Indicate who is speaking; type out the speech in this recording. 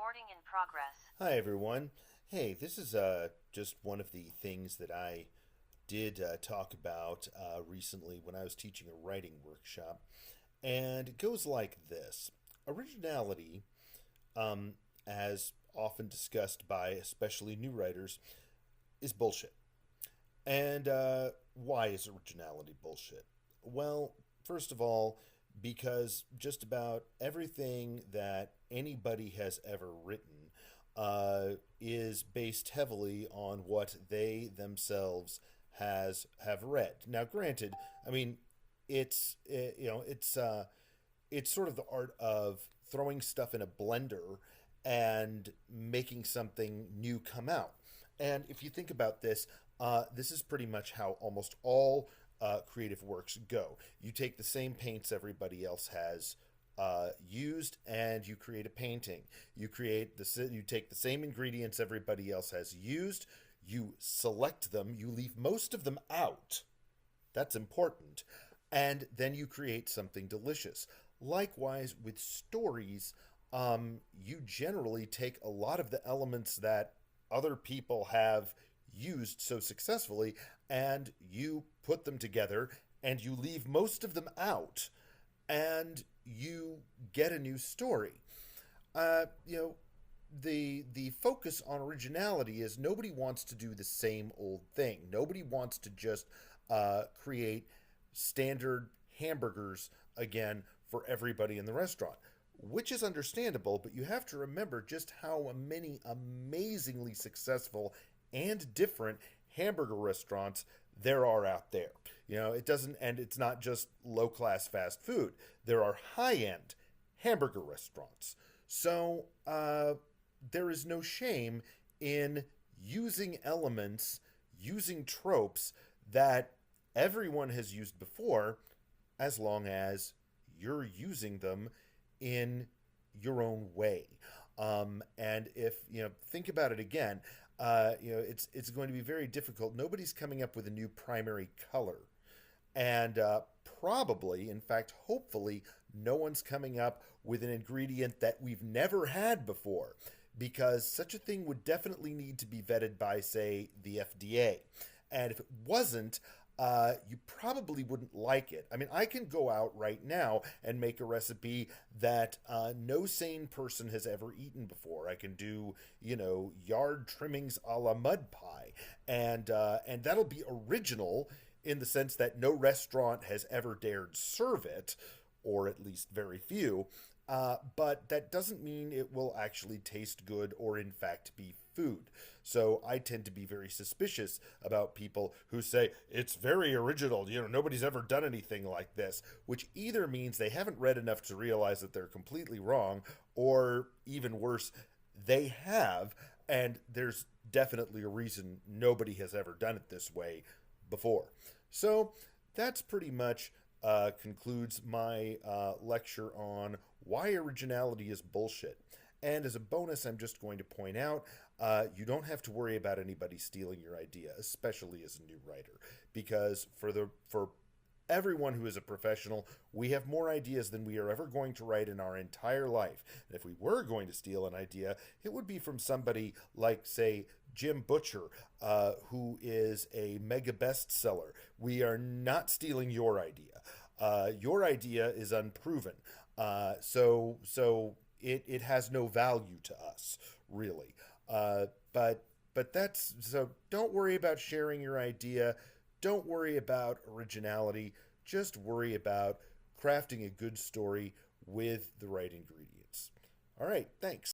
Speaker 1: Recording in progress.
Speaker 2: Hi, everyone. Hey, this is just one of the things that I did talk about recently when I was teaching a writing workshop. And it goes like this: Originality, um, as often discussed by especially new writers, is bullshit. And why is originality bullshit? Well, first of all, because just about everything that anybody has ever written is based heavily on what they themselves has have read. Now, granted, I mean, it's sort of the art of throwing stuff in a blender and making something new come out. And if you think about this, this is pretty much how almost all creative works go. You take the same paints everybody else has used, and you create a painting. You take the same ingredients everybody else has used. You select them. You leave most of them out. That's important. And then you create something delicious. Likewise, with stories, you generally take a lot of the elements that other people have used so successfully and you put them together and you leave most of them out and you get a new story. Uh, you know, the focus on originality is nobody wants to do the same old thing. Nobody wants to just create standard hamburgers again for everybody in the restaurant, which is understandable, but you have to remember just how many amazingly successful and different hamburger restaurants there are out there. It doesn't, and it's not just low class fast food. There are high end hamburger restaurants. So there is no shame in using elements, using tropes that everyone has used before, as long as you're using them in your own way. And if think about it again, it's going to be very difficult. Nobody's coming up with a new primary color, and probably, in fact, hopefully, no one's coming up with an ingredient that we've never had before, because such a thing would definitely need to be vetted by, say, the FDA. And if it wasn't, you probably wouldn't like it. I mean, I can go out right now and make a recipe that no sane person has ever eaten before. I can do, yard trimmings a la mud pie, and that'll be original in the sense that no restaurant has ever dared serve it, or at least very few. But that doesn't mean it will actually taste good or, in fact, be food. So I tend to be very suspicious about people who say it's very original. Nobody's ever done anything like this, which either means they haven't read enough to realize that they're completely wrong, or even worse, they have, and there's definitely a reason nobody has ever done it this way before. So that's pretty much concludes my lecture on why originality is bullshit. And as a bonus, I'm just going to point out you don't have to worry about anybody stealing your idea, especially as a new writer, because for everyone who is a professional, we have more ideas than we are ever going to write in our entire life. And if we were going to steal an idea, it would be from somebody like, say, Jim Butcher, who is a mega bestseller. We are not stealing your idea. Your idea is unproven. So it has no value to us, really. But that's so. Don't worry about sharing your idea. Don't worry about originality. Just worry about crafting a good story with the right ingredients. All right, thanks.